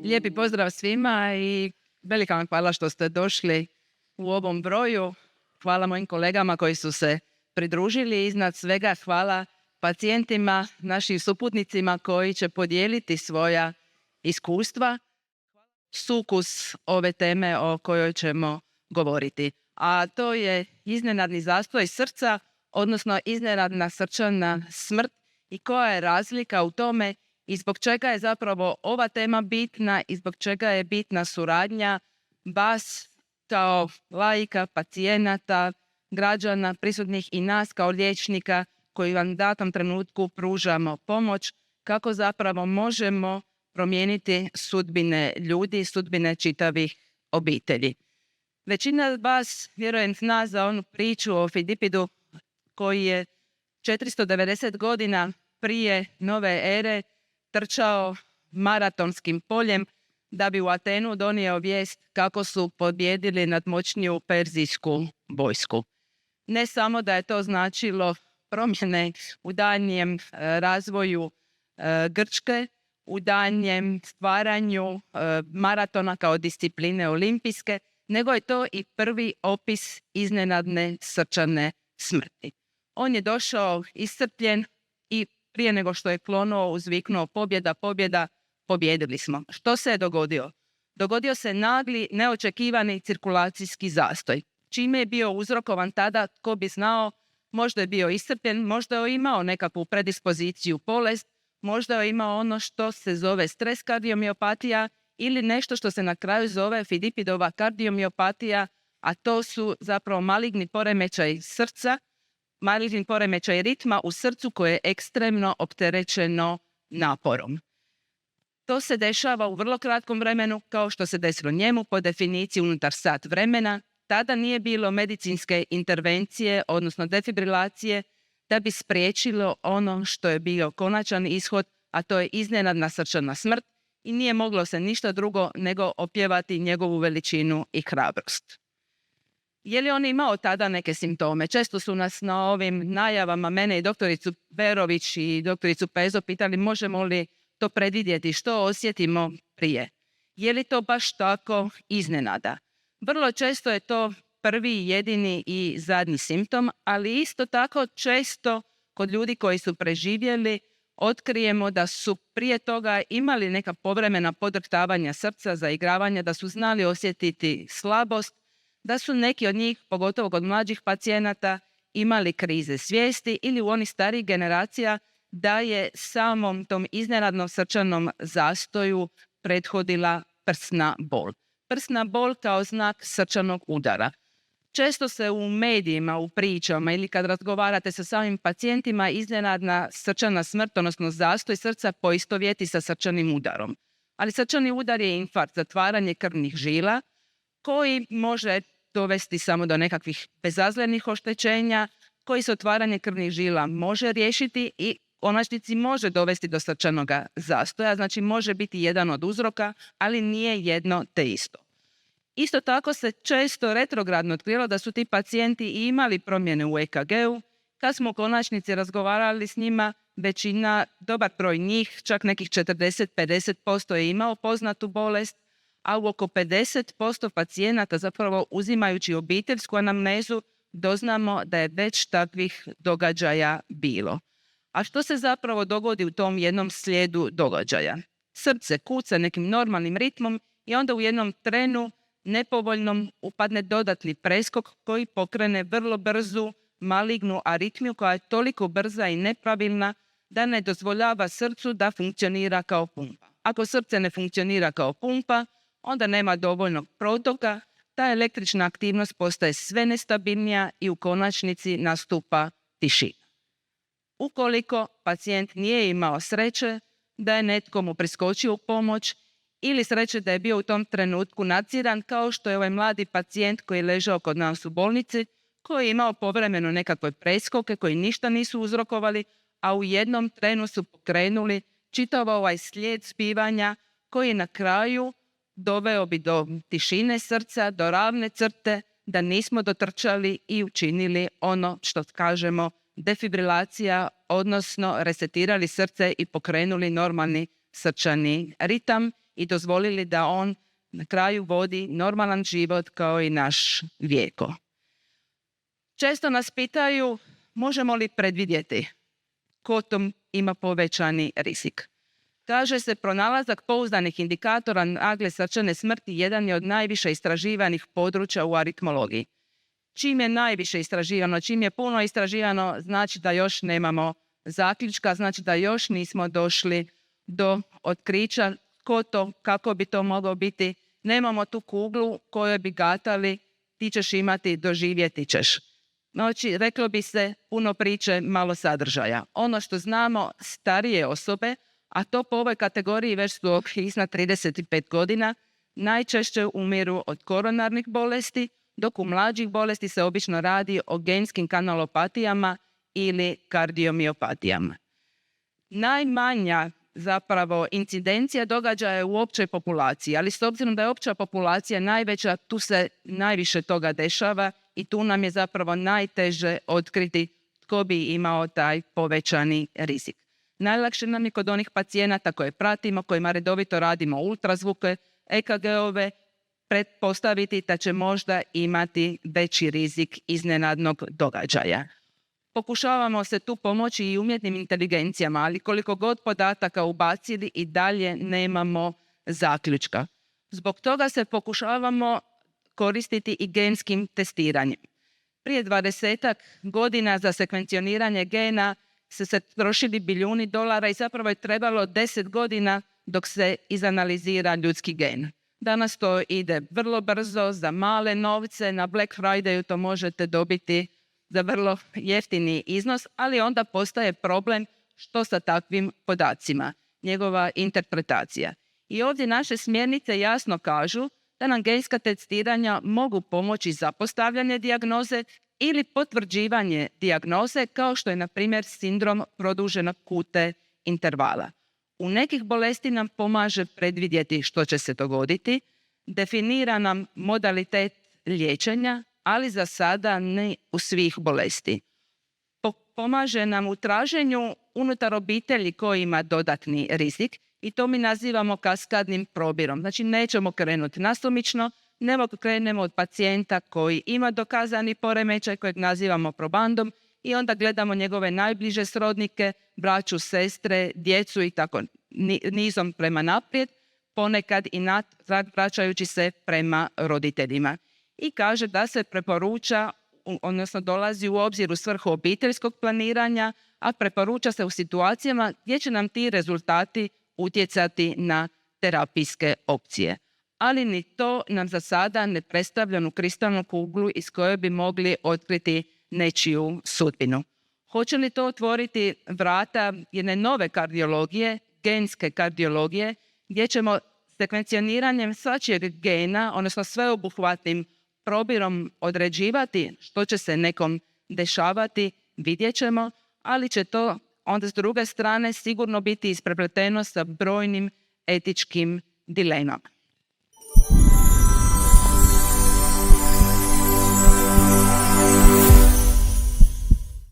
Lijepi pozdrav svima i velika vam hvala što ste došli u ovom broju. Hvala mojim kolegama koji su se pridružili. Iznad svega hvala pacijentima, našim suputnicima koji će podijeliti svoja iskustva, sukus ove teme o kojoj ćemo govoriti. A to je iznenadni zastoj srca, odnosno iznenadna srčana smrt i koja je razlika u tome i zbog čega je zapravo ova tema bitna i zbog čega je bitna suradnja vas kao laika, pacijenata, građana, prisutnih i nas kao liječnika koji vam u datom trenutku pružamo pomoć, kako zapravo možemo promijeniti sudbine ljudi, sudbine čitavih obitelji. Većina vas, vjerujem, zna za onu priču o Fidipidu koji je 490 godina prije nove ere trčao maratonskim poljem da bi u Atenu donio vijest kako su pobijedili nadmoćniju perzijsku vojsku. Ne samo da je to značilo promjene u daljnjem razvoju Grčke, u daljnjem stvaranju maratona kao discipline olimpijske, nego je to i prvi opis iznenadne srčane smrti. On je došao iscrpljen i prije nego što je klonuo uzviknuo pobjeda, pobjeda, pobjedili smo. Što se je dogodio? Dogodio se nagli, neočekivani cirkulacijski zastoj. Čime je bio uzrokovan tada, tko bi znao, možda je bio iscrpljen, možda je imao nekakvu predispoziciju bolest, možda je imao ono što se zove stres kardiomiopatija ili nešto što se na kraju zove Fidipidova kardiomiopatija, a to su zapravo maligni poremećaj srca, maligni poremećaj ritma u srcu koje je ekstremno opterećeno naporom. To se dešava u vrlo kratkom vremenu, kao što se desilo njemu po definiciji unutar sat vremena. Tada nije bilo medicinske intervencije, odnosno defibrilacije, da bi spriječilo ono što je bio konačan ishod, a to je iznenadna srčana smrt i nije moglo se ništa drugo nego opjevati njegovu veličinu i hrabrost. Je li on imao tada neke simptome? Često su nas na ovim najavama, mene i doktoricu Berović i doktoricu Pezo pitali možemo li to predvidjeti, što osjetimo prije. Je li to baš tako iznenada? Vrlo često je to prvi, jedini i zadnji simptom, ali isto tako često kod ljudi koji su preživjeli otkrijemo da su prije toga imali neka povremena podrhtavanja srca, zaigravanja, da su znali osjetiti slabost, da su neki od njih, pogotovo kod mlađih pacijenata, imali krize svijesti ili u onih starijih generacija da je samom tom iznenadnom srčanom zastoju prethodila prsna bol. Prsna bol kao znak srčanog udara. Često se u medijima, u pričama ili kad razgovarate sa samim pacijentima iznenadna srčana smrt, odnosno zastoj srca poistovjeti sa srčanim udarom. Ali srčani udar je infarkt, zatvaranje krvnih žila koji može dovesti samo do nekakvih bezazlenih oštećenja, koji se otvaranje krvnih žila može riješiti i u konačnici može dovesti do srčanog zastoja, znači može biti jedan od uzroka, ali nije jedno te isto. Isto tako se često retrogradno otkrilo da su ti pacijenti imali promjene u EKG-u. Kad smo u konačnici razgovarali s njima, većina, dobar broj njih, čak nekih 40-50% je imao poznatu bolest, a u oko 50% pacijenata, zapravo uzimajući obiteljsku anamnezu, doznamo da je već takvih događaja bilo. A što se zapravo dogodi u tom jednom slijedu događaja? Srce kuca nekim normalnim ritmom i onda u jednom trenu nepovoljnom upadne dodatni preskok koji pokrene vrlo brzu malignu aritmiju koja je toliko brza i nepravilna da ne dozvoljava srcu da funkcionira kao pumpa. Ako srce ne funkcionira kao pumpa, onda nema dovoljnog protoka, ta električna aktivnost postaje sve nestabilnija i u konačnici nastupa tišina. Ukoliko pacijent nije imao sreće da je netko mu priskočio u pomoć ili sreće da je bio u tom trenutku nadziran, kao što je ovaj mladi pacijent koji je ležao kod nas u bolnici, koji je imao povremeno nekakve preskoke koji ništa nisu uzrokovali, a u jednom trenu su pokrenuli čitav ovaj slijed zbivanja koji na kraju doveo bi do tišine srca, do ravne crte, da nismo dotrčali i učinili ono što kažemo defibrilacija, odnosno resetirali srce i pokrenuli normalni srčani ritam i dozvolili da on na kraju vodi normalan život kao i naš vijeko. Često nas pitaju možemo li predvidjeti ko tom ima povećani rizik. Kaže se, pronalazak pouzdanih indikatora nagle srčane smrti jedan je od najviše istraživanih područja u aritmologiji. Čim je najviše istraživano, čim je puno istraživano, znači da još nemamo zaključka, znači da još nismo došli do otkrića ko to, kako bi to moglo biti. Nemamo tu kuglu koju bi gatali, ti ćeš imati, doživjeti ćeš. Znači, reklo bi se puno priče, malo sadržaja. Ono što znamo, starije osobe, a to po ovoj kategoriji već su iznad 35 godina, najčešće umiru od koronarnih bolesti, dok u mlađih bolesti se obično radi o genskim kanalopatijama ili kardiomiopatijama. Najmanja zapravo incidencija događaja u općoj populaciji, ali s obzirom da je opća populacija najveća, tu se najviše toga dešava i tu nam je zapravo najteže otkriti tko bi imao taj povećani rizik. Najlakše nam je kod onih pacijenata koje pratimo, kojima redovito radimo ultrazvuke, EKG-ove, pretpostaviti da će možda imati veći rizik iznenadnog događaja. Pokušavamo se tu pomoći i umjetnim inteligencijama, ali koliko god podataka ubacili i dalje nemamo zaključka. Zbog toga se pokušavamo koristiti i genskim testiranjem. Prije 20 godina za sekvencioniranje gena se trošili bilijuni dolara i zapravo je trebalo 10 godina dok se izanalizira ljudski gen. Danas to ide vrlo brzo, za male novce, na Black Fridayu to možete dobiti za vrlo jeftini iznos, ali onda postaje problem što sa takvim podacima, njegova interpretacija. I ovdje naše smjernice jasno kažu da nam genska testiranja mogu pomoći za postavljanje dijagnoze ili potvrđivanje dijagnoze, kao što je, na primjer, sindrom produženog kute intervala. U nekih bolesti nam pomaže predvidjeti što će se dogoditi, definira nam modalitet liječenja, ali za sada ne u svih bolesti. Pomaže nam u traženju unutar obitelji koji ima dodatni rizik i to mi nazivamo kaskadnim probirom. Znači, nećemo krenuti nasumično, nego krenemo od pacijenta koji ima dokazani poremećaj kojeg nazivamo probandom i onda gledamo njegove najbliže srodnike, braću, sestre, djecu i tako nizom prema naprijed, ponekad i vraćajući se prema roditeljima. I kaže da se preporuča, odnosno dolazi u obzir u svrhu obiteljskog planiranja, a preporuča se u situacijama gdje će nam ti rezultati utjecati na terapijske opcije. Ali ni to nam za sada ne predstavlja onu kristalnu kuglu iz koje bi mogli otkriti nečiju sudbinu. Hoće li to otvoriti vrata jedne nove kardiologije, genske kardiologije, gdje ćemo sekvencioniranjem svačijeg gena, odnosno sveobuhvatnim probirom određivati što će se nekom dešavati, vidjet ćemo, ali će to onda s druge strane sigurno biti isprepleteno sa brojnim etičkim dilemama.